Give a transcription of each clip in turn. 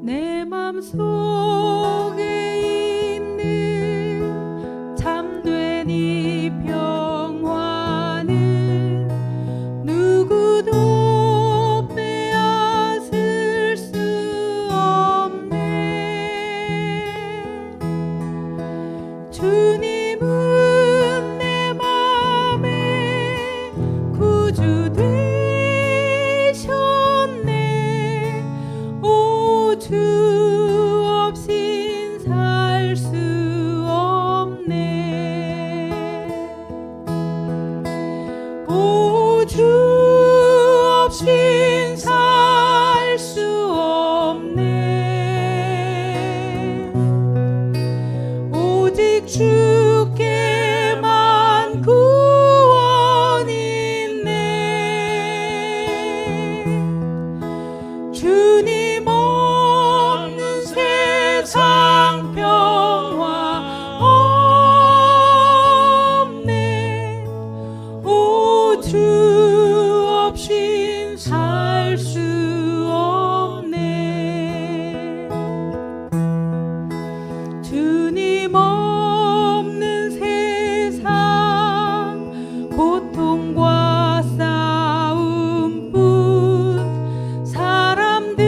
내 맘속에 있는 참된 이 평화는 누구도 빼앗을 수 없네. 주님은 내 맘의 구주 되셨네. 오 주 없인 살 수 없네. 오 주 없인 살 수 없네. 오직 주께만 구원 있네. 주님 없는 세상 평화 없네. 오 주 없인 살 수 없네. 주님 없는 세상 고통과 싸움뿐. 사람들은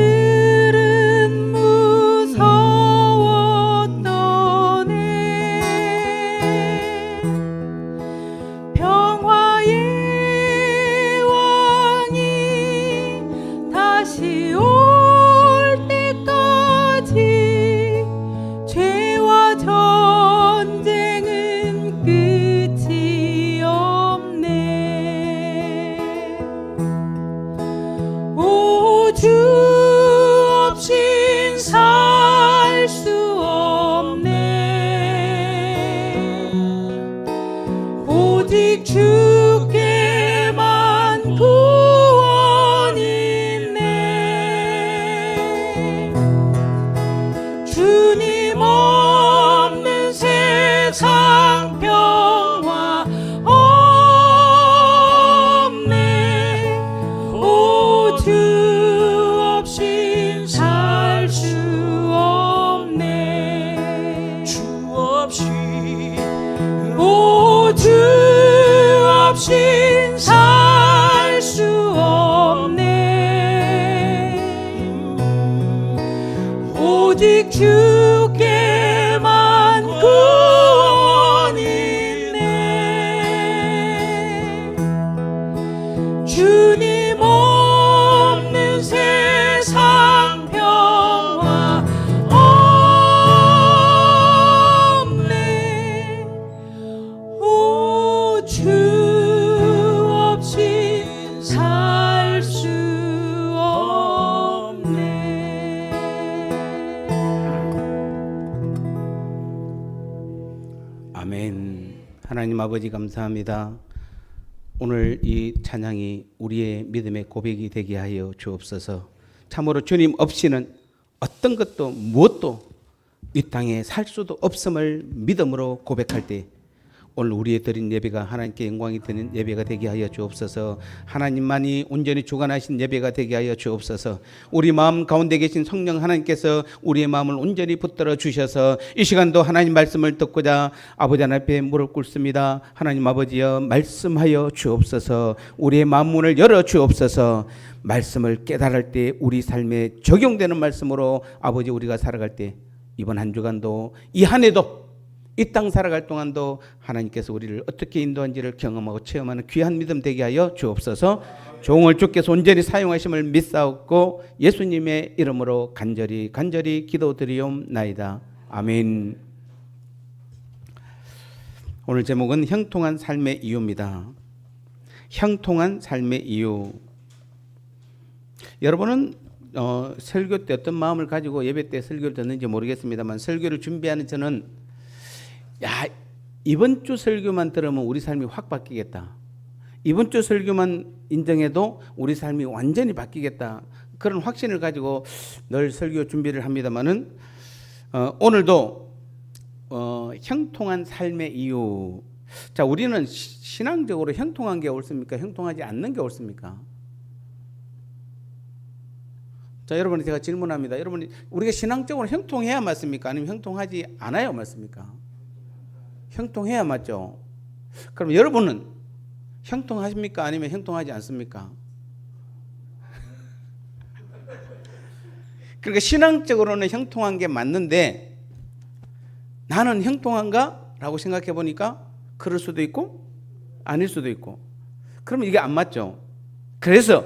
무서웠던 애. 평화의 왕이 다시 올 때까지 죄와 전쟁은 끝이 없네. 오 주 없인 살 수 없네. 오직 주께만 구원 있네. 주님 없는 세상 평화 없네. 오 주 없인 살 수 없네. 주 없이 오 주 없인 살 수 없네. 오직 주께만 구원 있네. 주님 없는 세상 평화 없네. 오 주 없인 살 수 없네. 아멘. 하나님 아버지 감사합니다. 오늘 이 찬양이 우리의 믿음의 고백이 되게 하여 주옵소서. 참으로 주님 없이는 어떤 것도 무엇도 이 땅에 살 수도 없음을 믿음으로 고백할 때 오늘 우리의 드린 예배가 하나님께 영광이 되는 예배가 되게 하여 주옵소서. 하나님만이 온전히 주관하신 예배가 되게 하여 주옵소서. 우리 마음 가운데 계신 성령 하나님께서 우리의 마음을 온전히 붙들어 주셔서 이 시간도 하나님 말씀을 듣고자 아버지 하나님 앞에 무릎 꿇습니다. 하나님 아버지여 말씀하여 주옵소서. 우리의 마음 문을 열어 주옵소서. 말씀을 깨달을 때 우리 삶에 적용되는 말씀으로 아버지 우리가 살아갈 때 이번 한 주간도 이 한 해도 이 땅 살아갈 동안도 하나님께서 우리를 어떻게 인도한지를 경험하고 체험하는 귀한 믿음 되게 하여 주옵소서. 종을 주께서 온전히 사용하심을 믿사옵고 예수님의 이름으로 간절히 기도드리옵나이다. 아멘. 오늘 제목은 형통한 삶의 이유입니다. 형통한 삶의 이유. 여러분은 설교 때 어떤 마음을 가지고 예배 때 설교를 듣는지 모르겠습니다만 설교를 준비하는 저는 이번 주 설교만 들으면 우리 삶이 확 바뀌겠다. 이번 주 설교만 인정해도 우리 삶이 완전히 바뀌겠다. 그런 확신을 가지고 늘 설교 준비를 합니다만은 오늘도 형통한 삶의 이유. 자, 우리는 신앙적으로 형통한 게 옳습니까? 형통하지 않는 게 옳습니까? 자, 여러분 제가 질문합니다. 여러분 우리가 신앙적으로 형통해야 맞습니까? 아니면 형통하지 않아야 맞습니까? 형통해야 맞죠. 그럼 여러분은 형통하십니까? 아니면 형통하지 않습니까? 그러니까 신앙적으로는 형통한 게 맞는데 나는 형통한가? 라고 생각해 보니까 그럴 수도 있고 아닐 수도 있고, 그러면 이게 안 맞죠. 그래서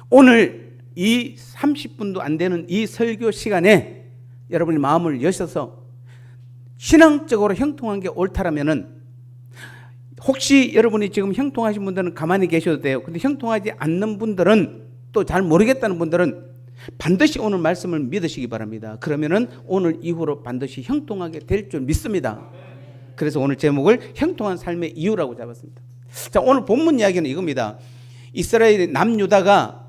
오늘 이 30분도 안 되는 이 설교 시간에 여러분이 마음을 여셔서 신앙적으로 형통한 게 옳다라면은, 혹시 여러분이 지금 형통하신 분들은 가만히 계셔도 돼요. 근데 형통하지 않는 분들은, 또 잘 모르겠다는 분들은 반드시 오늘 말씀을 믿으시기 바랍니다. 그러면은 오늘 이후로 반드시 형통하게 될 줄 믿습니다. 그래서 오늘 제목을 형통한 삶의 이유라고 잡았습니다. 자, 오늘 본문 이야기는 이겁니다. 이스라엘 남유다가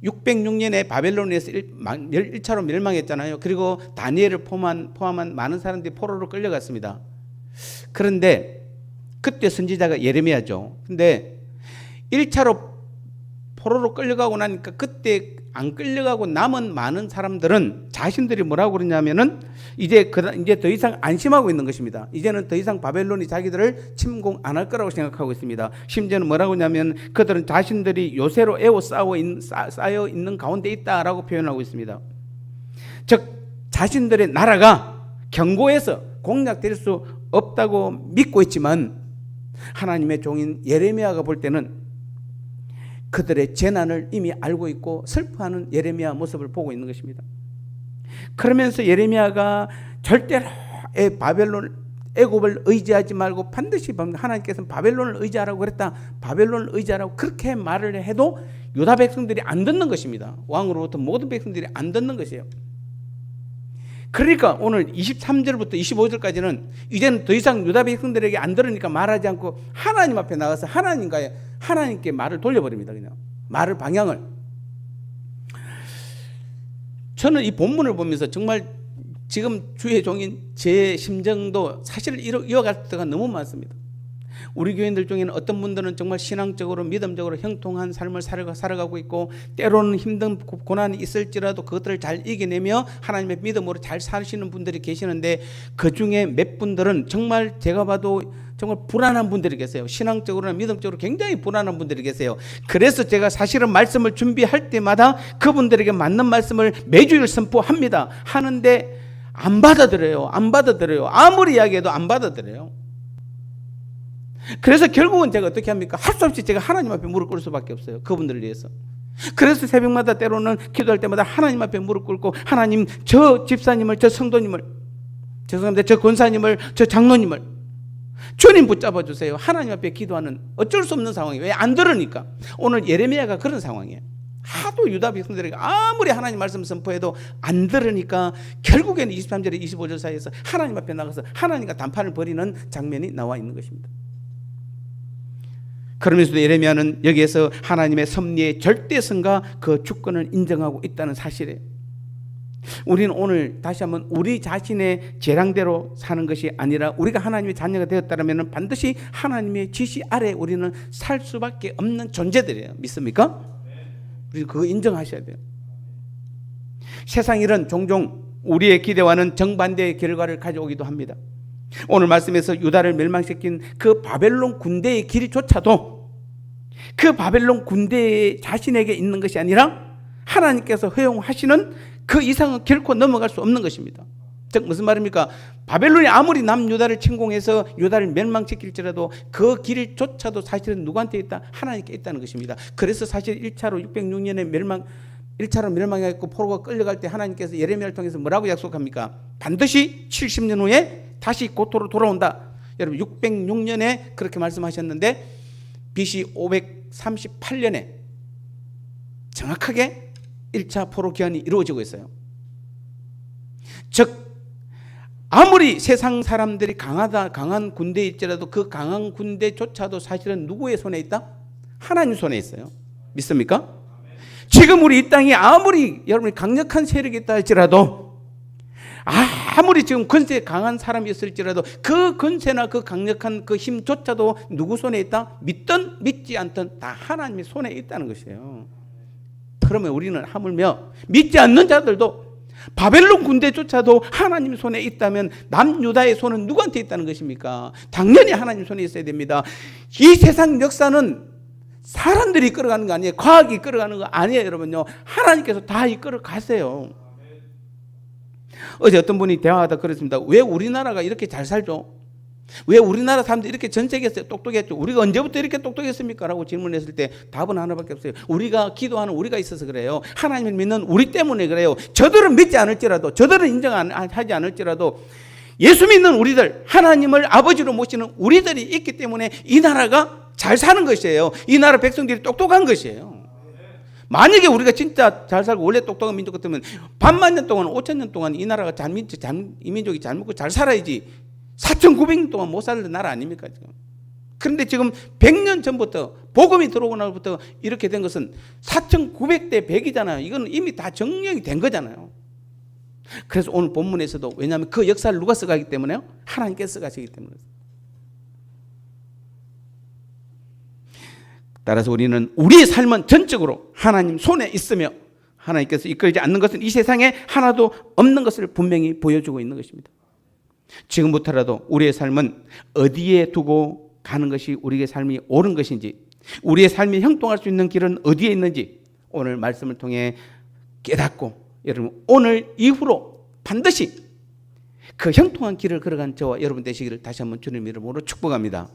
606년에 바벨론에서 1차로 멸망했잖아요. 그리고 다니엘을 포함한 많은 사람들이 포로로 끌려갔습니다. 그런데 그때 선지자가 예레미야죠. 근데 1차로 포로로 끌려가고 나니까 그때 안 끌려가고 남은 많은 사람들은 자신들이 뭐라고 그러냐면은 이제 더 이상 안심하고 있는 것입니다. 이제는 더 이상 바벨론이 자기들을 침공 안 할 거라고 생각하고 있습니다. 심지어는 뭐라고 하냐면 그들은 자신들이 요새로 쌓여 있는 가운데 있다라고 표현하고 있습니다. 즉 자신들의 나라가 견고해서 공략될 수 없다고 믿고 있지만 하나님의 종인 예레미야가 볼 때는 그들의 재난을 이미 알고 있고 슬퍼하는 예레미야 모습을 보고 있는 것입니다. 그러면서 예레미야가 절대로 애굽을 의지하지 말고 반드시 하나님께서는 바벨론을 의지하라고 그랬다, 바벨론을 의지하라고 그렇게 말을 해도 유다 백성들이 안 듣는 것입니다. 왕으로부터 모든 백성들이 안 듣는 것이에요. 그러니까 오늘 23절부터 25절까지는 이제는 더 이상 유다 백성들에게 안 들으니까 말하지 않고 하나님 앞에 나가서 하나님께 말을 돌려버립니다. 그냥 말을 방향을. 저는 이 본문을 보면서 정말 지금 주의 종인 제 심정도 사실 이어갈 때가 너무 많습니다. 우리 교인들 중에는 어떤 분들은 정말 신앙적으로 믿음적으로 형통한 삶을 살아가고 있고, 때로는 힘든 고난이 있을지라도 그것들을 잘 이겨내며 하나님의 믿음으로 잘 사시는 분들이 계시는데, 그중에 몇 분들은 정말 제가 봐도 정말 불안한 분들이 계세요. 신앙적으로나 믿음적으로 굉장히 불안한 분들이 계세요. 그래서 제가 사실은 말씀을 준비할 때마다 그분들에게 맞는 말씀을 매주일 선포합니다. 하는데 안 받아들여요. 아무리 이야기해도 안 받아들여요. 그래서 결국은 제가 어떻게 합니까? 할 수 없이 제가 하나님 앞에 무릎 꿇을 수밖에 없어요. 그분들을 위해서. 그래서 새벽마다 때로는 기도할 때마다 하나님 앞에 무릎 꿇고, 하나님 저 집사님을, 저 성도님을, 죄송합니다, 저 권사님을, 저 장로님을 주님 붙잡아 주세요. 하나님 앞에 기도하는 어쩔 수 없는 상황이에요. 왜? 안 들으니까. 오늘 예레미야가 그런 상황이에요. 하도 유다 백성들에게 아무리 하나님 말씀 선포해도 안 들으니까 결국에는 23절에 25절 사이에서 하나님 앞에 나가서 하나님과 단판을 벌이는 장면이 나와 있는 것입니다. 그러면서도 예레미야는 여기에서 하나님의 섭리의 절대성과 그 주권을 인정하고 있다는 사실이에요. 우리는 오늘 다시 한번 우리 자신의 재량대로 사는 것이 아니라 우리가 하나님의 자녀가 되었다면 반드시 하나님의 지시 아래 우리는 살 수밖에 없는 존재들이에요. 믿습니까? 우리 그거 인정하셔야 돼요. 세상 일은 종종 우리의 기대와는 정반대의 결과를 가져오기도 합니다. 오늘 말씀에서 유다를 멸망시킨 그 바벨론 군대의 길이조차도 그 바벨론 군대 자신에게 있는 것이 아니라 하나님께서 허용하시는 그 이상은 결코 넘어갈 수 없는 것입니다. 즉 무슨 말입니까? 바벨론이 아무리 남유다를 침공해서 유다를 멸망시킬지라도 그 길조차도 사실은 누구한테 있다? 하나님께 있다는 것입니다. 그래서 사실 1차로 606년에 1차로 멸망했고 포로가 끌려갈 때 하나님께서 예레미야를 통해서 뭐라고 약속합니까? 반드시 70년 후에 다시 고토로 돌아온다. 여러분 606년에 그렇게 말씀하셨는데 BC 538년에 정확하게 1차 포로 기한이 이루어지고 있어요. 즉 아무리 세상 사람들이 강한 군대일지라도 그 강한 군대조차도 사실은 누구의 손에 있다? 하나님 손에 있어요. 믿습니까? 지금 우리 이 땅에 아무리 여러분이 강력한 세력이 있다 할지라도, 아무리 지금 권세 강한 사람이 있을지라도 그 권세나 그 강력한 그 힘조차도 누구 손에 있다? 믿든 믿지 않든 다 하나님의 손에 있다는 것이에요. 그러면 우리는 하물며 믿지 않는 자들도 바벨론 군대조차도 하나님 손에 있다면 남유다의 손은 누구한테 있다는 것입니까? 당연히 하나님 손에 있어야 됩니다. 이 세상 역사는 사람들이 이끌어가는 거 아니에요. 과학이 이끌어가는 거 아니에요, 여러분요. 하나님께서 다 이끌어 가세요. 어제 어떤 분이 대화하다 그랬습니다. 왜 우리나라가 이렇게 잘 살죠? 왜 우리나라 사람들이 이렇게 전 세계에서 똑똑했죠? 우리가 언제부터 이렇게 똑똑했습니까? 라고 질문했을 때 답은 하나밖에 없어요. 우리가 기도하는 우리가 있어서 그래요. 하나님을 믿는 우리 때문에 그래요. 저들은 믿지 않을지라도, 저들은 인정하지 않을지라도 예수 믿는 우리들, 하나님을 아버지로 모시는 우리들이 있기 때문에 이 나라가 잘 사는 것이에요. 이 나라 백성들이 똑똑한 것이에요. 만약에 우리가 진짜 잘 살고 원래 똑똑한 민족 같으면 반만 년 동안, 5,000년 동안 이 나라가 이 민족이 잘 먹고 잘 살아야지 4,900년 동안 못 살던 나라 아닙니까 지금? 그런데 지금 100년 전부터 복음이 들어오고 나서부터 이렇게 된 것은 4,900대 100이잖아요. 이건 이미 다 정령이 된 거잖아요. 그래서 오늘 본문에서도, 왜냐하면 그 역사를 누가 써가기 때문에요? 하나님께서 써가시기 때문에. 따라서 우리는 우리의 삶은 전적으로 하나님 손에 있으며 하나님께서 이끌지 않는 것은 이 세상에 하나도 없는 것을 분명히 보여주고 있는 것입니다. 지금부터라도 우리의 삶은 어디에 두고 가는 것이 우리의 삶이 옳은 것인지, 우리의 삶이 형통할 수 있는 길은 어디에 있는지 오늘 말씀을 통해 깨닫고, 여러분 오늘 이후로 반드시 그 형통한 길을 걸어간 저와 여러분 되시기를 다시 한번 주님 이름으로 축복합니다.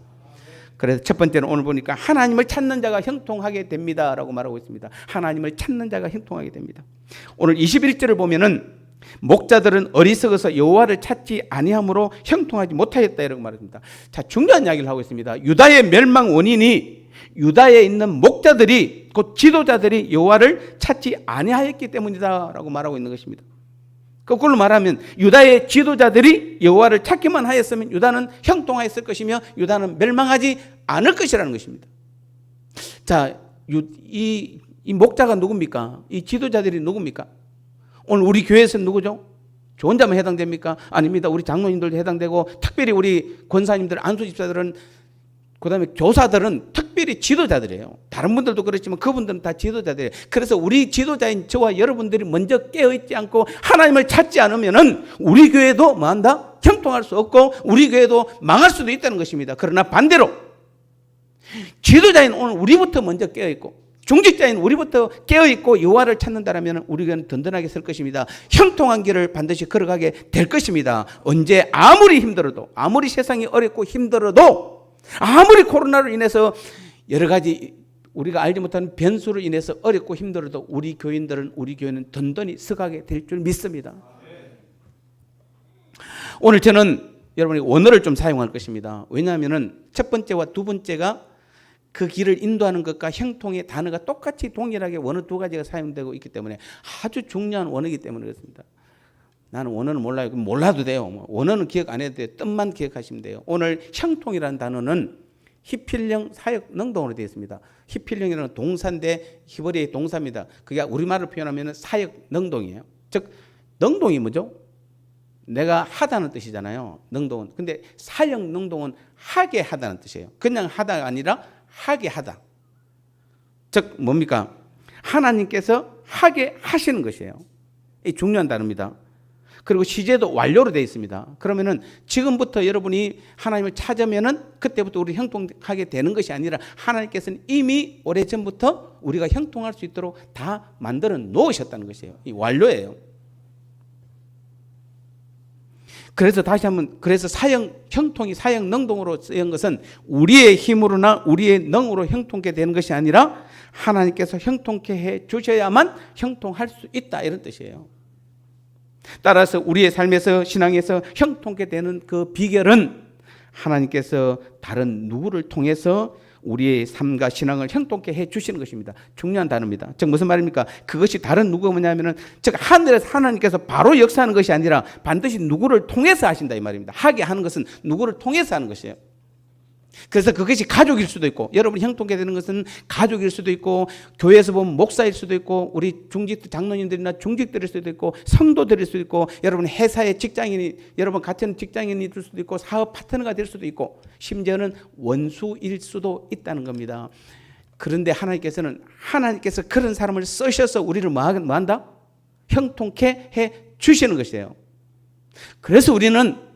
그래서 첫 번째는 오늘 보니까 하나님을 찾는 자가 형통하게 됩니다 라고 말하고 있습니다. 하나님을 찾는 자가 형통하게 됩니다. 오늘 21절을 보면은 목자들은 어리석어서 여호와를 찾지 아니함으로 형통하지 못하였다 이라고 말합니다. 자, 중요한 이야기를 하고 있습니다. 유다의 멸망 원인이 유다에 있는 목자들이, 곧 지도자들이 여호와를 찾지 아니하였기 때문이다라고 말하고 있는 것입니다. 거꾸로 말하면 유다의 지도자들이 여호와를 찾기만 하였으면 유다는 형통하였을 것이며 유다는 멸망하지 않을 것이라는 것입니다. 자, 이 목자가 누굽니까? 이 지도자들이 누굽니까? 오늘 우리 교회에서는 누구죠? 저 혼자만 해당됩니까? 아닙니다. 우리 장로님들도 해당되고, 특별히 우리 권사님들, 안수집사들은, 그 다음에 교사들은 특별히 지도자들이에요. 다른 분들도 그렇지만 그분들은 다 지도자들이에요. 그래서 우리 지도자인 저와 여러분들이 먼저 깨어있지 않고 하나님을 찾지 않으면은 우리 교회도 뭐한다? 형통할 수 없고 우리 교회도 망할 수도 있다는 것입니다. 그러나 반대로 지도자인 오늘 우리부터 먼저 깨어있고 중직자인 우리부터 깨어있고 여호와를 찾는다라면 우리 교회는 든든하게 설 것입니다. 형통한 길을 반드시 걸어가게 될 것입니다. 언제 아무리 힘들어도, 아무리 세상이 어렵고 힘들어도, 아무리 코로나로 인해서 여러 가지 우리가 알지 못하는 변수로 인해서 어렵고 힘들어도 우리 교회는 든든히 서가게 될 줄 믿습니다. 오늘 저는 여러분이 원어를 좀 사용할 것입니다. 왜냐하면 첫 번째와 두 번째가 그 길을 인도하는 것과 형통의 단어가 똑같이 동일하게 원어 두 가지가 사용되고 있기 때문에 아주 중요한 원어이기 때문에 그렇습니다. 나는 원어는 몰라요. 그럼 몰라도 돼요. 원어는 기억 안 해도 돼요. 뜻만 기억하시면 돼요. 오늘 형통이라는 단어는 히필령 사역 능동으로 되어 있습니다. 히필령이라는 동사인데 히브리의 동사입니다. 그게 우리말로 표현하면 사역 능동이에요. 즉 능동이 뭐죠? 내가 하다는 뜻이잖아요. 능동은. 근데 사역 능동은 하게 하다는 뜻이에요. 그냥 하다가 아니라 하게 하다. 즉 뭡니까? 하나님께서 하게 하시는 것이에요. 이 중요한 단어입니다. 그리고 시제도 완료로 되어 있습니다. 그러면은 지금부터 여러분이 하나님을 찾으면은 그때부터 우리 형통하게 되는 것이 아니라 하나님께서는 이미 오래전부터 우리가 형통할 수 있도록 다 만들어 놓으셨다는 것이에요. 이 완료예요. 그래서 다시 한번, 그래서 형통이 사역 능동으로 쓰인 것은 우리의 힘으로나 우리의 능으로 형통케 되는 것이 아니라 하나님께서 형통케 해 주셔야만 형통할 수 있다 이런 뜻이에요. 따라서 우리의 삶에서 신앙에서 형통케 되는 그 비결은 하나님께서 다른 누구를 통해서 우리의 삶과 신앙을 형통케 해 주시는 것입니다. 중요한 단어입니다. 즉 무슨 말입니까? 그것이 다른 누구가 뭐냐면은 즉 하늘에서 하나님께서 바로 역사하는 것이 아니라 반드시 누구를 통해서 하신다 이 말입니다. 하게 하는 것은 누구를 통해서 하는 것이에요. 그래서 그것이 가족일 수도 있고, 여러분이 형통케 되는 것은 가족일 수도 있고, 교회에서 보면 목사일 수도 있고, 우리 중직 장로님들이나 중직들일 수도 있고, 성도들일 수도 있고, 여러분 회사의 직장인이, 여러분 같은 직장인이 될 수도 있고, 사업 파트너가 될 수도 있고, 심지어는 원수일 수도 있다는 겁니다. 그런데 하나님께서 그런 사람을 쓰셔서 우리를 뭐한다? 형통케 해 주시는 것이에요. 그래서 우리는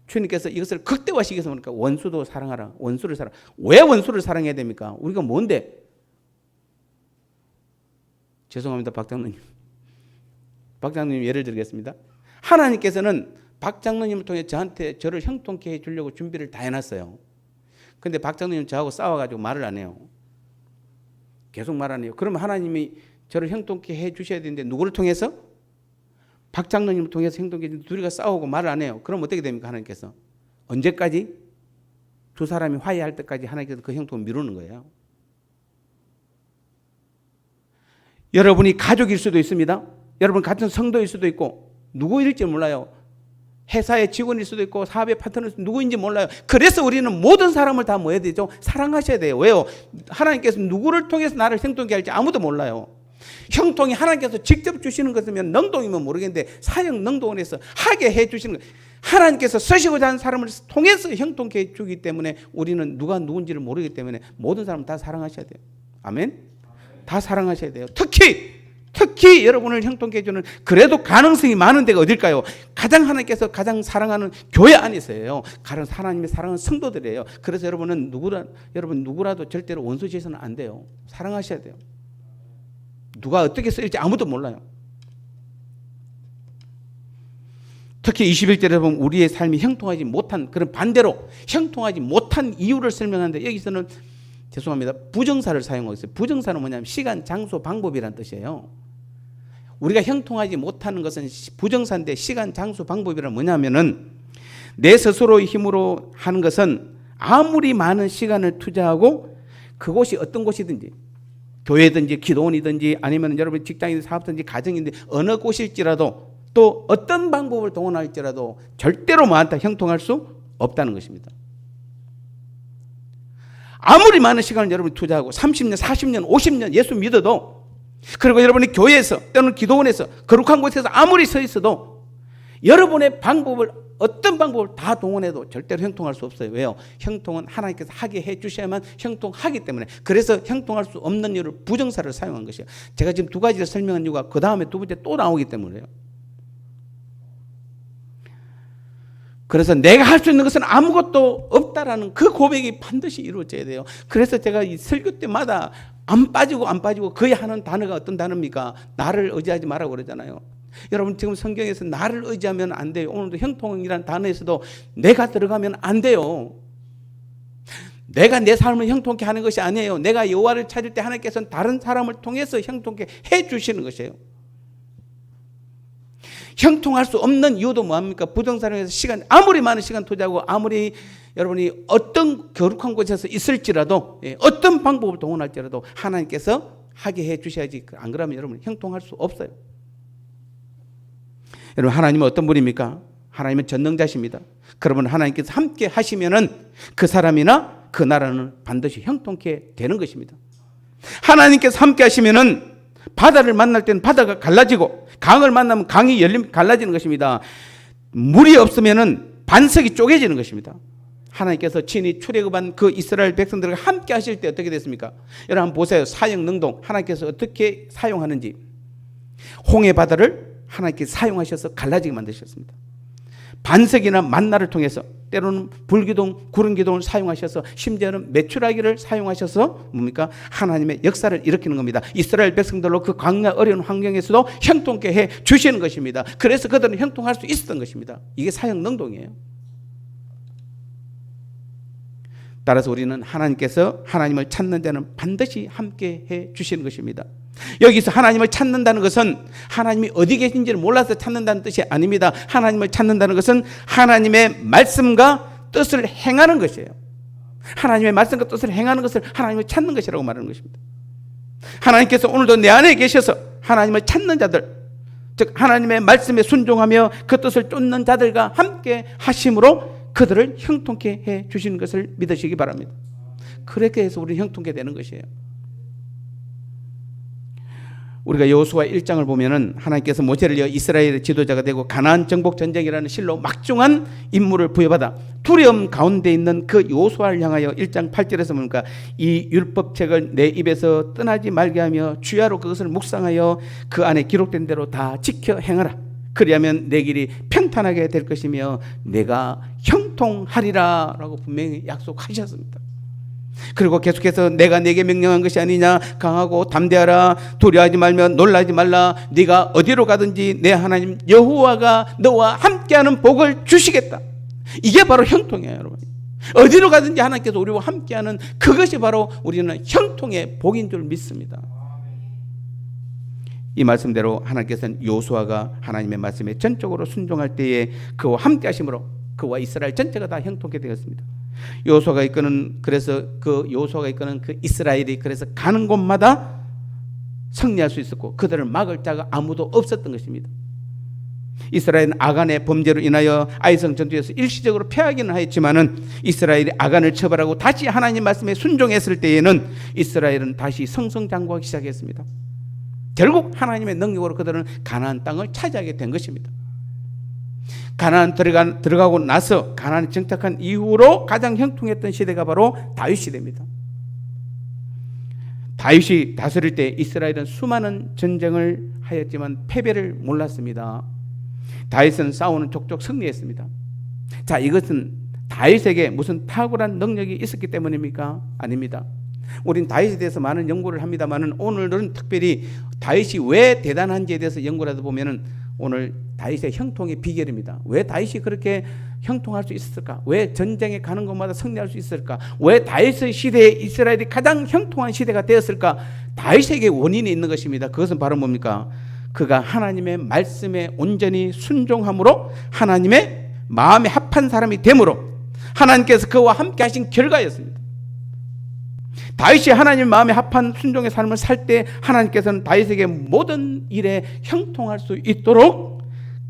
주님께서 이것을 극대화시켜서 보니까 원수도 사랑하라. 원수를 사랑. 왜 원수를 사랑해야 됩니까? 우리가 뭔데? 죄송합니다, 박장로님. 박장로님 예를 들겠습니다. 하나님께서는 박장로님을 통해 저를 형통케 해 주려고 준비를 다 해놨어요. 근데 박장로님 저하고 싸워가지고 말을 안 해요. 계속 말 안 해요. 그러면 하나님이 저를 형통케 해 주셔야 되는데 누구를 통해서? 박장로님을 통해서 행동해 주는데 둘이가 싸우고 말을 안 해요. 그럼 어떻게 됩니까? 하나님께서 언제까지? 두 사람이 화해할 때까지 하나님께서 그 형통을 미루는 거예요. 여러분이 가족일 수도 있습니다. 여러분 같은 성도일 수도 있고, 누구일지 몰라요. 회사의 직원일 수도 있고, 사업의 파트너일 수도 있고, 누구인지 몰라요. 그래서 우리는 모든 사람을 다 뭐 해야 되죠? 사랑하셔야 돼요. 왜요? 하나님께서 누구를 통해서 나를 형통케 할지 아무도 몰라요. 형통이 하나님께서 직접 주시는 것이면 능동이면 모르겠는데, 사형 능동원에서 하게 해 주시는 것, 하나님께서 쓰시고자 하는 사람을 통해서 형통케 해 주기 때문에 우리는 누가 누군지를 모르기 때문에 모든 사람 다 사랑하셔야 돼요. 아멘? 다 사랑하셔야 돼요. 특히 여러분을 형통케 해주는, 그래도 가능성이 많은 데가 어딜까요? 하나님께서 가장 사랑하는 교회 안에서예요. 하나님의 사랑하는 성도들이에요. 그래서 여러분은 누구라도 절대로 원수 지어서는 안 돼요. 사랑하셔야 돼요. 누가 어떻게 쓰일지 아무도 몰라요. 특히 21절에 보면 우리의 삶이 형통하지 못한, 그런 반대로 형통하지 못한 이유를 설명하는데, 여기서는 죄송합니다, 부정사를 사용하고 있어요. 부정사는 뭐냐면 시간, 장소, 방법이라는 뜻이에요. 우리가 형통하지 못하는 것은 부정사인데, 시간, 장소, 방법이란 뭐냐면은 내 스스로의 힘으로 하는 것은 아무리 많은 시간을 투자하고 그곳이 어떤 곳이든지, 교회든지 기도원이든지 아니면 여러분 직장이든지 사업든지 가정인데 어느 곳일지라도, 또 어떤 방법을 동원할지라도 절대로 뭐한테 형통할 수 없다는 것입니다. 아무리 많은 시간을 여러분이 투자하고 30년, 40년, 50년 예수 믿어도, 그리고 여러분이 교회에서 또는 기도원에서 거룩한 곳에서 아무리 서 있어도 여러분의 방법을, 어떤 방법을 다 동원해도 절대로 형통할 수 없어요. 왜요? 형통은 하나님께서 하게 해 주셔야만 형통하기 때문에. 그래서 형통할 수 없는 이유를 부정사를 사용한 것이에요. 제가 지금 두 가지를 설명한 이유가 그 다음에 두 번째 또 나오기 때문에요. 그래서 내가 할 수 있는 것은 아무것도 없다라는 그 고백이 반드시 이루어져야 돼요. 그래서 제가 이 설교 때마다 안 빠지고 거의 하는 단어가 어떤 단어입니까? 나를 의지하지 말라고 그러잖아요. 여러분 지금 성경에서 나를 의지하면 안 돼요. 오늘도 형통이라는 단어에서도 내가 들어가면 안 돼요. 내가 내 삶을 형통케 하는 것이 아니에요. 내가 여호와를 찾을 때 하나님께서는 다른 사람을 통해서 형통케 해 주시는 것이에요. 형통할 수 없는 이유도 뭐합니까? 부정사령에서 아무리 많은 시간 투자하고 아무리 여러분이 어떤 거룩한 곳에서 있을지라도, 어떤 방법을 동원할지라도 하나님께서 하게 해 주셔야지. 안 그러면 여러분 형통할 수 없어요. 여러분 하나님은 어떤 분입니까? 하나님은 전능자십니다. 그러면 하나님께서 함께 하시면은 그 사람이나 그 나라는 반드시 형통케 되는 것입니다. 하나님께서 함께 하시면은 바다를 만날 때는 바다가 갈라지고, 강을 만나면 강이 갈라지는 것입니다. 물이 없으면은 반석이 쪼개지는 것입니다. 하나님께서 친히 출애굽한 그 이스라엘 백성들과 함께 하실 때 어떻게 됐습니까? 여러분 한번 보세요. 사형 능동 하나님께서 어떻게 사용하는지. 홍해 바다를 하나님께서 사용하셔서 갈라지게 만드셨습니다. 반석이나 만나를 통해서, 때로는 불기둥, 구름기둥을 사용하셔서, 심지어는 메추라기를 사용하셔서 뭡니까? 하나님의 역사를 일으키는 겁니다. 이스라엘 백성들로 그 광야 어려운 환경에서도 형통케 해 주시는 것입니다. 그래서 그들은 형통할 수 있었던 것입니다. 이게 사형 능동이에요. 따라서 우리는 하나님께서 하나님을 찾는 데는 반드시 함께 해 주시는 것입니다. 여기서 하나님을 찾는다는 것은 하나님이 어디 계신지를 몰라서 찾는다는 뜻이 아닙니다. 하나님을 찾는다는 것은 하나님의 말씀과 뜻을 행하는 것이에요. 하나님의 말씀과 뜻을 행하는 것을 하나님을 찾는 것이라고 말하는 것입니다. 하나님께서 오늘도 내 안에 계셔서 하나님을 찾는 자들, 즉 하나님의 말씀에 순종하며 그 뜻을 쫓는 자들과 함께 하심으로 그들을 형통케 해 주시는 것을 믿으시기 바랍니다. 그렇게 해서 우리는 형통케 되는 것이에요. 우리가 여호수아 1장을 보면은 하나님께서 모세를 이어 이스라엘의 지도자가 되고 가나안 정복 전쟁이라는 실로 막중한 임무를 부여받아 두려움 가운데 있는 그 여호수아를 향하여 1장 8절에서 보니까 이 율법책을 내 입에서 떠나지 말게 하며 주야로 그것을 묵상하여 그 안에 기록된 대로 다 지켜 행하라. 그리하면 내 길이 평탄하게 될 것이며 내가 형통하리라 라고 분명히 약속하셨습니다. 그리고 계속해서 내가 네게 명령한 것이 아니냐, 강하고 담대하라, 두려워하지 말며 놀라지 말라, 네가 어디로 가든지 내 하나님 여호와가 너와 함께하는 복을 주시겠다. 이게 바로 형통이에요, 여러분. 어디로 가든지 하나님께서 우리와 함께하는 그것이 바로 우리는 형통의 복인 줄 믿습니다. 이 말씀대로 하나님께서는 여호수아가 하나님의 말씀에 전적으로 순종할 때에 그와 함께 하심으로 그와 이스라엘 전체가 다 형통케 되었습니다. 여호수아가 이끄는 그 이스라엘이 그래서 가는 곳마다 승리할 수 있었고 그들을 막을 자가 아무도 없었던 것입니다. 이스라엘은 아간의 범죄로 인하여 아이성 전투에서 일시적으로 패하기는 하였지만은 이스라엘이 아간을 처벌하고 다시 하나님 말씀에 순종했을 때에는 이스라엘은 다시 승승장구하기 시작했습니다. 결국 하나님의 능력으로 그들은 가나안 땅을 차지하게 된 것입니다. 가나안 들어가고 나서 가나안에 정착한 이후로 가장 형통했던 시대가 바로 다윗 시대입니다. 다윗이 다스릴 때 이스라엘은 수많은 전쟁을 하였지만 패배를 몰랐습니다. 다윗은 싸우는 족족 승리했습니다. 자, 이것은 다윗에게 무슨 탁월한 능력이 있었기 때문입니까? 아닙니다. 우린 다윗에 대해서 많은 연구를 합니다만은 오늘은 특별히 다윗이 왜 대단한지에 대해서 연구를 하다 보면은 오늘 다윗의 형통의 비결입니다. 왜 다윗이 그렇게 형통할 수 있었을까? 왜 전쟁에 가는 곳마다 승리할 수 있었을까? 왜 다윗의 시대에 이스라엘이 가장 형통한 시대가 되었을까? 다윗에게 원인이 있는 것입니다. 그것은 바로 뭡니까? 그가 하나님의 말씀에 온전히 순종함으로 하나님의 마음에 합한 사람이 되므로 하나님께서 그와 함께 하신 결과였습니다. 다윗이 하나님 마음에 합한 순종의 삶을 살 때 하나님께서는 다윗에게 모든 일에 형통할 수 있도록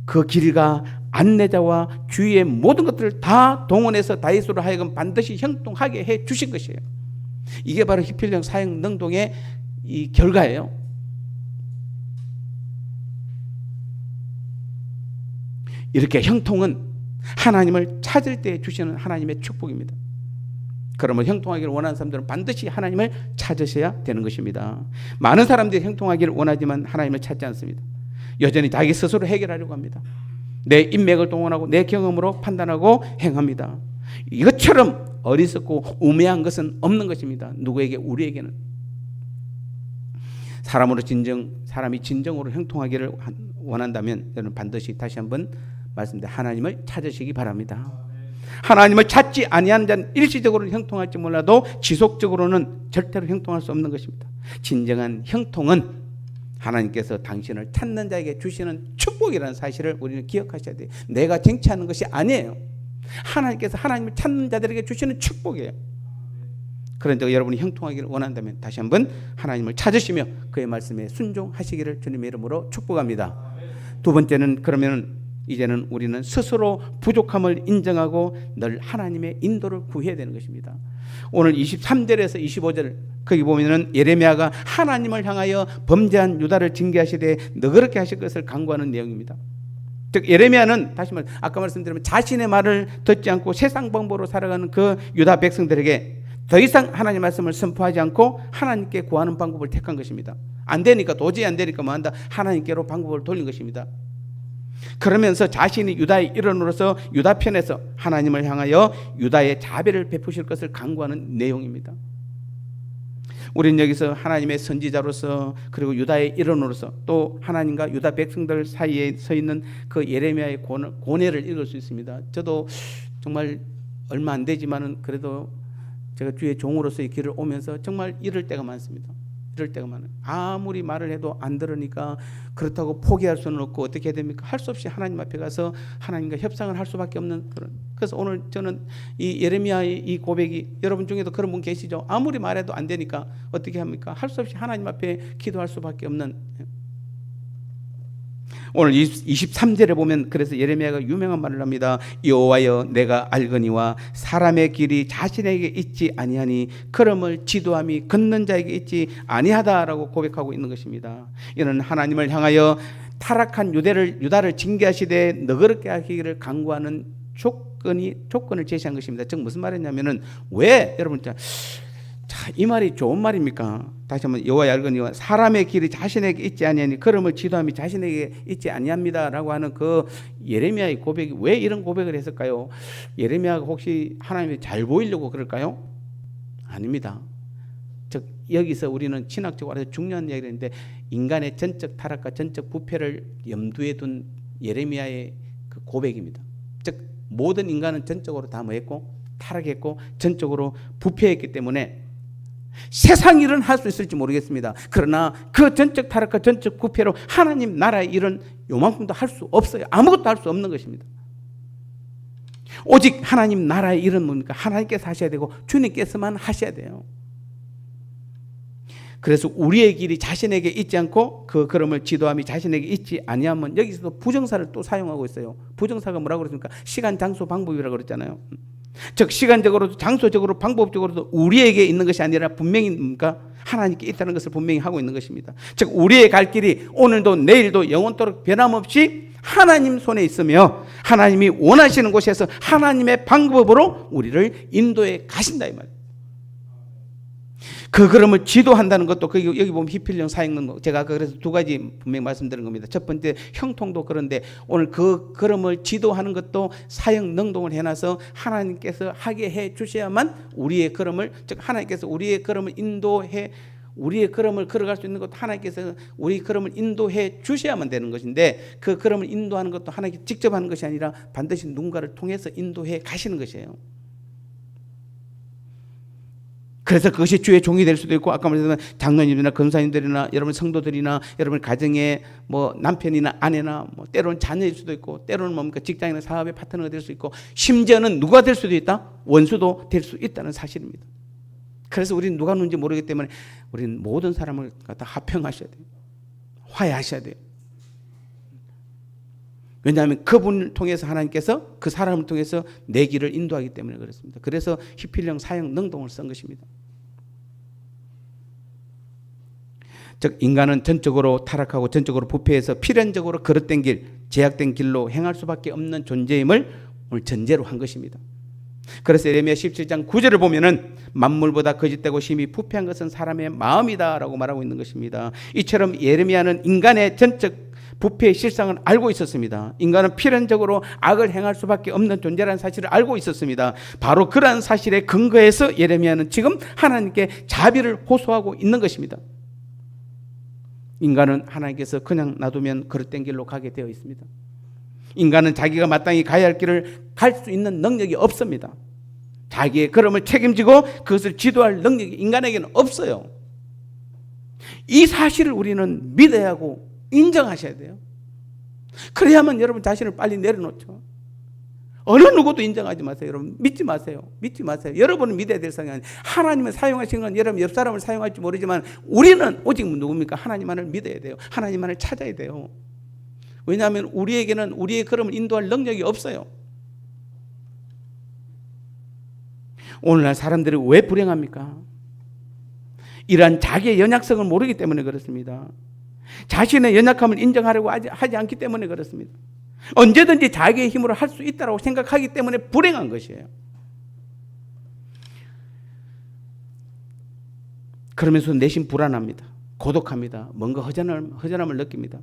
그 길과 안내자와 주위의 모든 것들을 다 동원해서 다윗으로 하여금 반드시 형통하게 해 주신 것이에요. 이게 바로 히필령 사형 능동의 이 결과예요. 이렇게 형통은 하나님을 찾을 때 주시는 하나님의 축복입니다. 그러면 형통하기를 원하는 사람들은 반드시 하나님을 찾으셔야 되는 것입니다. 많은 사람들이 형통하기를 원하지만 하나님을 찾지 않습니다. 여전히 자기 스스로 해결하려고 합니다. 내 인맥을 동원하고 내 경험으로 판단하고 행합니다. 이것처럼 어리석고 우매한 것은 없는 것입니다. 누구에게? 우리에게는. 사람이 진정으로 형통하기를 원한다면 여러분 반드시 다시 한번 말씀드립니다. 하나님을 찾으시기 바랍니다. 하나님을 찾지 아니하는 자는 일시적으로는 형통할지 몰라도 지속적으로는 절대로 형통할 수 없는 것입니다. 진정한 형통은 하나님께서 당신을 찾는 자에게 주시는 축복이라는 사실을 우리는 기억하셔야 돼요. 내가 쟁취하는 것이 아니에요. 하나님께서 하나님을 찾는 자들에게 주시는 축복이에요. 그런데 여러분이 형통하기를 원한다면 다시 한번 하나님을 찾으시며 그의 말씀에 순종하시기를 주님의 이름으로 축복합니다. 두 번째는 그러면 이제는 우리는 스스로 부족함을 인정하고 늘 하나님의 인도를 구해야 되는 것입니다. 오늘 23절에서 25절 거기 보면은 예레미야가 하나님을 향하여 범죄한 유다를 징계하시되 너그럽게 하실 것을 간구하는 내용입니다. 즉 예레미야는 다시 말 아까 말씀드린 자신의 말을 듣지 않고 세상 방법으로 살아가는 그 유다 백성들에게 더 이상 하나님 말씀을 선포하지 않고 하나님께 구하는 방법을 택한 것입니다. 안 되니까 도저히 안 되니까 뭐 한다 하나님께로 방법을 돌린 것입니다. 그러면서 자신이 유다의 일원으로서 유다 편에서 하나님을 향하여 유다의 자비를 베푸실 것을 간구하는 내용입니다. 우리는 여기서 하나님의 선지자로서 그리고 유다의 일원으로서 또 하나님과 유다 백성들 사이에 서 있는 그 예레미야의 고뇌를 읽을 수 있습니다. 저도 정말 얼마 안 되지만은 그래도 제가 주의 종으로서 이 길을 오면서 정말 이럴 때가 많습니다. 이럴 때가 많아요. 아무리 말을 해도 안 들으니까 그렇다고 포기할 수는 없고 어떻게 해야 됩니까? 할 수 없이 하나님 앞에 가서 하나님과 협상을 할 수밖에 없는 그런. 그래서 오늘 저는 이 예레미야의 이 고백이 여러분 중에도 그런 분 계시죠? 아무리 말해도 안 되니까 어떻게 합니까? 할 수 없이 하나님 앞에 기도할 수밖에 없는. 오늘 23절에 보면 그래서 예레미야가 유명한 말을 합니다. 여호와여 내가 알거니와 사람의 길이 자신에게 있지 아니하니 걸음을 지도함이 걷는 자에게 있지 아니하다라고 고백하고 있는 것입니다. 이는 하나님을 향하여 타락한 유다를 징계하시되 너그럽게 하기를 강구하는 조건을 제시한 것입니다. 즉 무슨 말이냐면은 왜 여러분 이 말이 좋은 말입니까? 다시 한번 여호와의 알거니와 사람의 길이 자신에게 있지 아니하니 걸음을 지도함이 자신에게 있지 아니합니다라고 하는 그 예레미야의 고백이 왜 이런 고백을 했을까요? 예레미야가 혹시 하나님이 잘 보이려고 그럴까요? 아닙니다. 즉 여기서 우리는 신학적으로 아주 중요한 이야기를 했는데 인간의 전적 타락과 전적 부패를 염두에 둔 예레미야의 그 고백입니다. 즉 모든 인간은 전적으로 다 뭐했고 타락했고 전적으로 부패했기 때문에 세상 일은 할 수 있을지 모르겠습니다. 그러나 그 전적 타락과 전적 부패로 하나님 나라의 일은 요만큼도 할 수 없어요. 아무것도 할 수 없는 것입니다. 오직 하나님 나라의 일은 뭡니까? 하나님께서 하셔야 되고 주님께서만 하셔야 돼요. 그래서 우리의 길이 자신에게 있지 않고 그 걸음을 지도함이 자신에게 있지 아니하면 여기서도 부정사를 또 사용하고 있어요. 부정사가 뭐라고 그랬습니까? 시간, 장소, 방법이라고 그랬잖아요. 즉 시간적으로도 장소적으로 방법적으로도 우리에게 있는 것이 아니라 분명히 뭡니까? 하나님께 있다는 것을 분명히 하고 있는 것입니다. 즉 우리의 갈 길이 오늘도 내일도 영원토록 변함없이 하나님 손에 있으며 하나님이 원하시는 곳에서 하나님의 방법으로 우리를 인도해 가신다 이 말이에요. 그 걸음을 지도한다는 것도 여기 보면 히필령 사역능 제가 그래서 두 가지 분명히 말씀드린 겁니다. 첫 번째 형통도 그런데 오늘 그 걸음을 지도하는 것도 사역 능동을 해놔서 하나님께서 하게 해 주셔야만 우리의 걸음을 즉 하나님께서 우리의 걸음을 인도해 우리의 걸음을 걸어갈 수 있는 것도 하나님께서 우리 걸음을 인도해 주셔야만 되는 것인데 그 걸음을 인도하는 것도 하나님께 직접 하는 것이 아니라 반드시 누군가를 통해서 인도해 가시는 것이에요. 그래서 그것이 주의 종이 될 수도 있고 아까 말했지만 장로님들이나 권사님들이나 여러분 성도들이나 여러분 가정의 뭐 남편이나 아내나 뭐 때로는 자녀일 수도 있고 때로는 뭡니까 직장이나 사업의 파트너가 될 수 있고 심지어는 누가 될 수도 있다? 원수도 될 수 있다는 사실입니다. 그래서 우리는 누가 누군지 모르기 때문에 우리는 모든 사람을 갖다 화평하셔야 돼요. 화해하셔야 돼요. 왜냐하면 그분을 통해서 하나님께서 그 사람을 통해서 내 길을 인도하기 때문에 그렇습니다. 그래서 히필령 사역 능동을 쓴 것입니다. 즉 인간은 전적으로 타락하고 전적으로 부패해서 필연적으로 그릇된 길, 제약된 길로 행할 수밖에 없는 존재임을 오늘 전제로 한 것입니다. 그래서 예레미야 17장 9절을 보면은 만물보다 거짓되고 심히 부패한 것은 사람의 마음이다라고 말하고 있는 것입니다. 이처럼 예레미야는 인간의 전적 부패의 실상을 알고 있었습니다. 인간은 필연적으로 악을 행할 수밖에 없는 존재라는 사실을 알고 있었습니다. 바로 그러한 사실에 근거해서 예레미야는 지금 하나님께 자비를 호소하고 있는 것입니다. 인간은 하나님께서 그냥 놔두면 그릇된 길로 가게 되어 있습니다. 인간은 자기가 마땅히 가야 할 길을 갈 수 있는 능력이 없습니다. 자기의 걸음을 책임지고 그것을 지도할 능력이 인간에게는 없어요. 이 사실을 우리는 믿어야 하고 인정하셔야 돼요. 그래야만 여러분 자신을 빨리 내려놓죠. 어느 누구도 인정하지 마세요. 여러분 믿지 마세요. 믿지 마세요. 여러분은 믿어야 될 상황이 아니에요. 하나님을 사용하신 건 여러분 옆 사람을 사용할지 모르지만 우리는 오직 누굽니까? 하나님만을 믿어야 돼요. 하나님만을 찾아야 돼요. 왜냐하면 우리에게는 우리의 걸음을 인도할 능력이 없어요. 오늘날 사람들이 왜 불행합니까? 이러한 자기의 연약성을 모르기 때문에 그렇습니다. 자신의 연약함을 인정하려고 하지 않기 때문에 그렇습니다. 언제든지 자기의 힘으로 할 수 있다고 생각하기 때문에 불행한 것이에요. 그러면서 내심 불안합니다. 고독합니다. 뭔가 허전함을 느낍니다.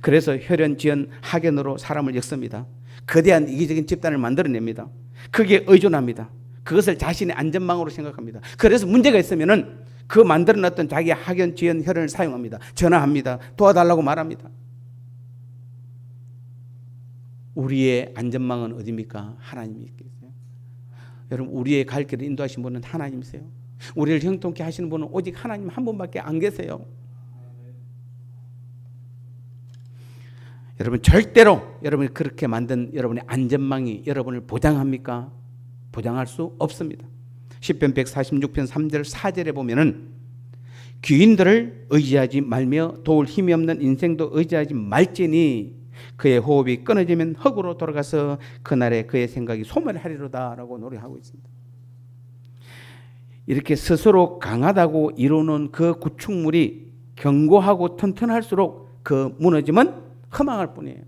그래서 혈연, 지연, 학연으로 사람을 엮습니다. 거대한 이기적인 집단을 만들어냅니다. 그게 의존합니다. 그것을 자신의 안전망으로 생각합니다. 그래서 문제가 있으면은 그 만들어놨던 자기의 학연, 지연, 혈연을 사용합니다. 전화합니다. 도와달라고 말합니다. 우리의 안전망은 어디입니까? 하나님이 계세요. 여러분 우리의 갈 길을 인도하신 분은 하나님이세요. 우리를 형통케 하시는 분은 오직 하나님 한 분밖에 안 계세요. 여러분 절대로 여러분이 그렇게 만든 여러분의 안전망이 여러분을 보장합니까? 보장할 수 없습니다. 시편 146편 3절 4절에 보면은 귀인들을 의지하지 말며 도울 힘이 없는 인생도 의지하지 말지니 그의 호흡이 끊어지면 흙으로 돌아가서 그날에 그의 생각이 소멸하리로다 라고 노래하고 있습니다. 이렇게 스스로 강하다고 이루는 그 구축물이 견고하고 튼튼할수록 그 무너짐은 허망할 뿐이에요.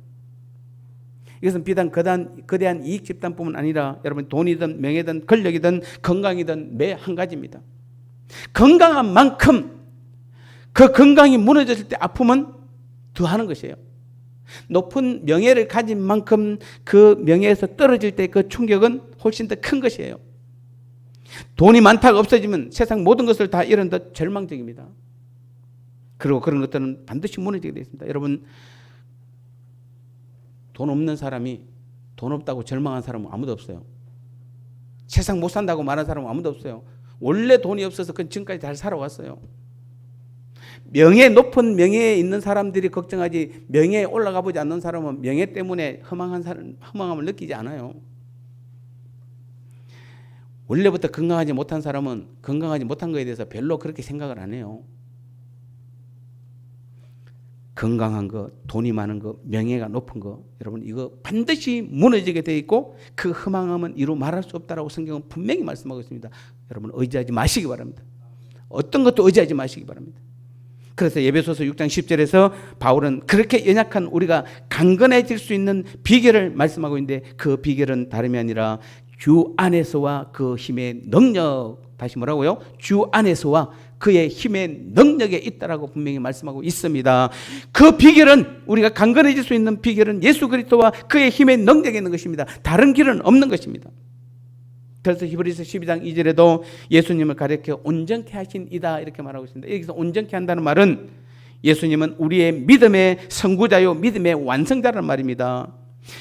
이것은 비단 거대한 이익 집단뿐만 아니라 여러분 돈이든 명예든 권력이든 건강이든 매 한 가지입니다. 건강한 만큼 그 건강이 무너졌을 때 아픔은 더하는 것이에요. 높은 명예를 가진 만큼 그 명예에서 떨어질 때 그 충격은 훨씬 더 큰 것이에요. 돈이 많다가 없어지면 세상 모든 것을 다 잃은 듯 절망적입니다. 그리고 그런 것들은 반드시 무너지게 되어 있습니다. 여러분 돈 없는 사람이 돈 없다고 절망한 사람은 아무도 없어요. 세상 못 산다고 말한 사람은 아무도 없어요. 원래 돈이 없어서 그 지금까지 잘 살아왔어요. 높은 명예에 있는 사람들이 걱정하지 명예에 올라가 보지 않는 사람은 명예 때문에 허망함을 느끼지 않아요. 원래부터 건강하지 못한 사람은 건강하지 못한 것에 대해서 별로 그렇게 생각을 안 해요. 건강한 거, 돈이 많은 거, 명예가 높은 거, 여러분 이거 반드시 무너지게 돼 있고 그 허망함은 이루 말할 수 없다라고 성경은 분명히 말씀하고 있습니다. 여러분 의지하지 마시기 바랍니다. 어떤 것도 의지하지 마시기 바랍니다. 그래서 에베소서 6장 10절에서 바울은 그렇게 연약한 우리가 강건해질 수 있는 비결을 말씀하고 있는데 그 비결은 다름이 아니라 주 안에서와 그 힘의 능력, 다시 뭐라고요? 주 안에서와 그의 힘의 능력에 있다라고 분명히 말씀하고 있습니다. 그 비결은 우리가 강건해질 수 있는 비결은 예수 그리스도와 그의 힘의 능력에 있는 것입니다. 다른 길은 없는 것입니다. 그래서 히브리서 12장 2절에도 예수님을 가리켜 온전케 하신 이다 이렇게 말하고 있습니다. 여기서 온전케 한다는 말은 예수님은 우리의 믿음의 선구자요 믿음의 완성자라는 말입니다.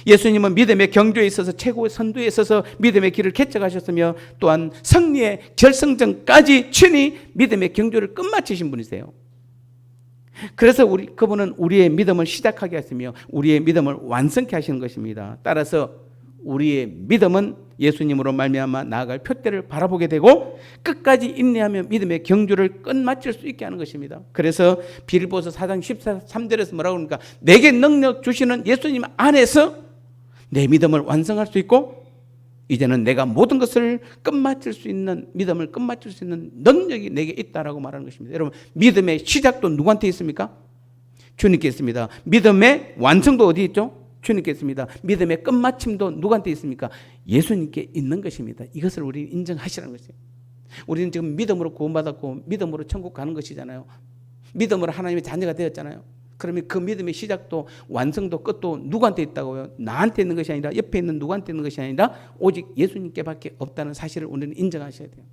예수님은 믿음의 경주에 있어서 최고의 선두에 있어서 믿음의 길을 개척하셨으며 또한 승리의 결승전까지 친히 믿음의 경주를 끝마치신 분이세요. 그래서 그분은 우리의 믿음을 시작하게 하시며 우리의 믿음을 완성케 하시는 것입니다. 따라서 우리의 믿음은 예수님으로 말미암아 나아갈 표대를 바라보게 되고 끝까지 인내하며 믿음의 경주를 끝마칠 수 있게 하는 것입니다. 그래서 빌립보서 4장 13절에서 뭐라고 합니까? 내게 능력 주시는 예수님 안에서 내 믿음을 완성할 수 있고 이제는 내가 모든 것을 끝마칠 수 있는 믿음을 끝마칠 수 있는 능력이 내게 있다라고 말하는 것입니다. 여러분 믿음의 시작도 누구한테 있습니까? 주님께 있습니다. 믿음의 완성도 어디 있죠? 주님께 있습니다. 믿음의 끝마침도 누구한테 있습니까? 예수님께 있는 것입니다. 이것을 우리 인정하시라는 것이에요. 우리는 지금 믿음으로 구원받았고 믿음으로 천국 가는 것이잖아요. 믿음으로 하나님의 자녀가 되었잖아요. 그러면 그 믿음의 시작도 완성도 끝도 누구한테 있다고요? 나한테 있는 것이 아니라 옆에 있는 누구한테 있는 것이 아니라 오직 예수님께밖에 없다는 사실을 우리는 인정하셔야 돼요.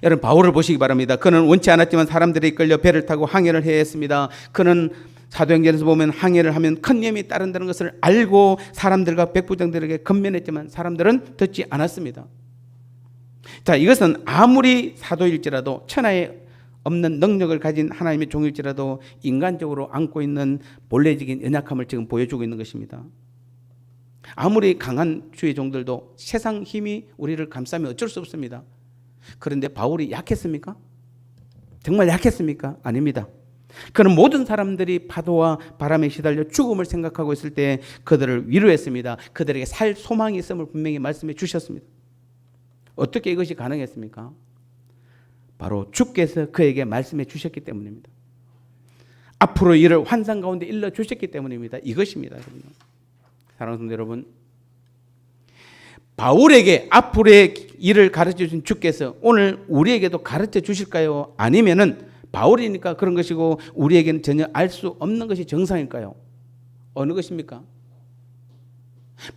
여러분 바울을 보시기 바랍니다. 그는 원치 않았지만 사람들에 이끌려 배를 타고 항해를 해야 했습니다. 그는 사도행전에서 보면 항해를 하면 큰 위험이 따른다는 것을 알고 사람들과 백부장들에게 건면했지만 사람들은 듣지 않았습니다. 자, 이것은 아무리 사도일지라도 천하에 없는 능력을 가진 하나님의 종일지라도 인간적으로 안고 있는 본래적인 연약함을 지금 보여주고 있는 것입니다. 아무리 강한 주의 종들도 세상 힘이 우리를 감싸면 어쩔 수 없습니다. 그런데 바울이 약했습니까? 정말 약했습니까? 아닙니다. 그는 모든 사람들이 파도와 바람에 시달려 죽음을 생각하고 있을 때 그들을 위로했습니다. 그들에게 살 소망이 있음을 분명히 말씀해 주셨습니다. 어떻게 이것이 가능했습니까? 바로 주께서 그에게 말씀해 주셨기 때문입니다. 앞으로 일을 환상 가운데 일러 주셨기 때문입니다. 이것입니다. 사랑하는 성도 여러분, 바울에게 앞으로의 일을 가르쳐 주신 주께서 오늘 우리에게도 가르쳐 주실까요? 아니면은 바울이니까 그런 것이고 우리에게는 전혀 알 수 없는 것이 정상일까요? 어느 것입니까?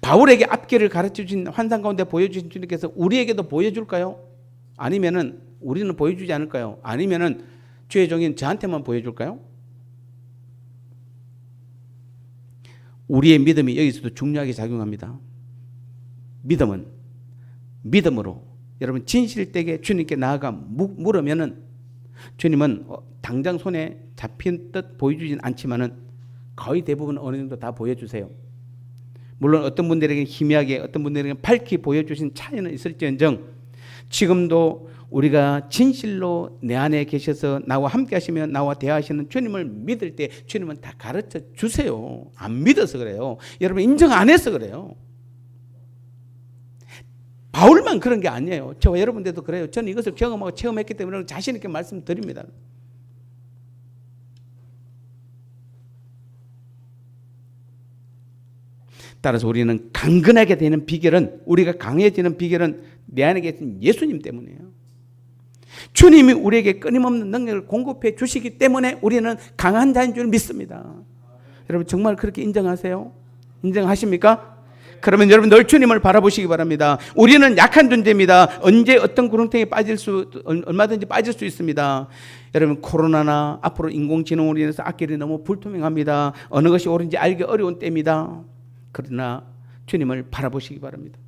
바울에게 앞길을 가르쳐 주신 환상 가운데 보여주신 주님께서 우리에게도 보여줄까요? 아니면은 우리는 보여주지 않을까요? 아니면은 주의 종인 저한테만 보여줄까요? 우리의 믿음이 여기서도 중요하게 작용합니다. 믿음은 믿음으로 여러분 진실되게 주님께 나아가 물으면은 주님은 당장 손에 잡힌 듯 보여주진 않지만은 거의 대부분 어느 정도 다 보여주세요. 물론 어떤 분들에게 희미하게 어떤 분들에게 밝히 보여주신 차이는 있을지언정 지금도 우리가 진실로 내 안에 계셔서 나와 함께 하시며 나와 대화하시는 주님을 믿을 때 주님은 다 가르쳐 주세요. 안 믿어서 그래요. 여러분 인정 안 해서 그래요. 바울만 그런 게 아니에요. 저와 여러분들도 그래요. 저는 이것을 경험하고 체험했기 때문에 자신 있게 말씀드립니다. 따라서 우리는 강건하게 되는 비결은, 우리가 강해지는 비결은 내 안에 계신 예수님 때문이에요. 주님이 우리에게 끊임없는 능력을 공급해 주시기 때문에 우리는 강한 자인 줄 믿습니다. 여러분 정말 그렇게 인정하세요? 인정하십니까? 그러면 여러분 늘 주님을 바라보시기 바랍니다. 우리는 약한 존재입니다. 언제 어떤 구렁텅이에 얼마든지 빠질 수 있습니다. 여러분 코로나나 앞으로 인공지능으로 인해서 앞길이 너무 불투명합니다. 어느 것이 옳은지 알기 어려운 때입니다. 그러나 주님을 바라보시기 바랍니다.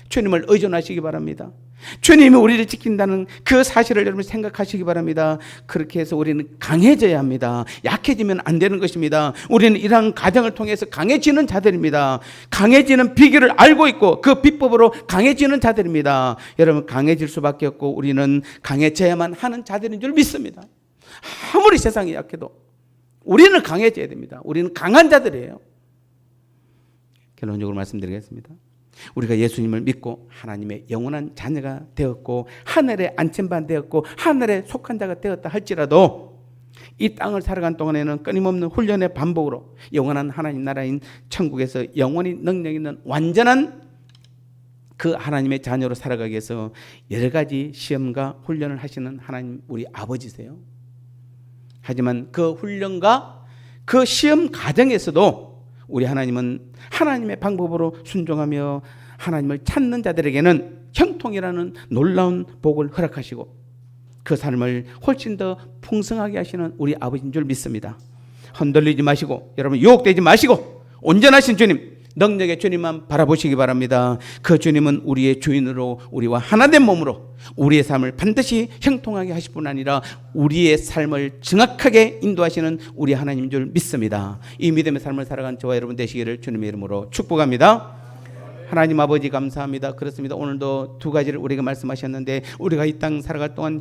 주님을 의존하시기 바랍니다. 주님이 우리를 지킨다는 그 사실을 여러분 생각하시기 바랍니다. 그렇게 해서 우리는 강해져야 합니다. 약해지면 안 되는 것입니다. 우리는 이러한 과정을 통해서 강해지는 자들입니다. 강해지는 비결을 알고 있고 그 비법으로 강해지는 자들입니다. 여러분 강해질 수밖에 없고 우리는 강해져야만 하는 자들인 줄 믿습니다. 아무리 세상이 약해도 우리는 강해져야 됩니다. 우리는 강한 자들이에요. 결론적으로 말씀드리겠습니다. 우리가 예수님을 믿고 하나님의 영원한 자녀가 되었고 하늘에 안전반 되었고 하늘에 속한 자가 되었다 할지라도 이 땅을 살아간 동안에는 끊임없는 훈련의 반복으로 영원한 하나님 나라인 천국에서 영원히 능력 있는 완전한 그 하나님의 자녀로 살아가기 위해서 여러 가지 시험과 훈련을 하시는 하나님 우리 아버지세요. 하지만 그 훈련과 그 시험 과정에서도 우리 하나님은 하나님의 방법으로 순종하며 하나님을 찾는 자들에게는 형통이라는 놀라운 복을 허락하시고 그 삶을 훨씬 더 풍성하게 하시는 우리 아버지인 줄 믿습니다. 흔들리지 마시고 여러분 유혹되지 마시고 온전하신 주님, 능력의 주님만 바라보시기 바랍니다. 그 주님은 우리의 주인으로 우리와 하나된 몸으로 우리의 삶을 반드시 형통하게 하실 뿐 아니라 우리의 삶을 정확하게 인도하시는 우리 하나님인 줄 믿습니다. 이 믿음의 삶을 살아간 저와 여러분 되시기를 주님의 이름으로 축복합니다. 하나님 아버지 감사합니다. 그렇습니다. 오늘도 두 가지를 우리에게 말씀하셨는데 우리가 이 땅 살아갈 동안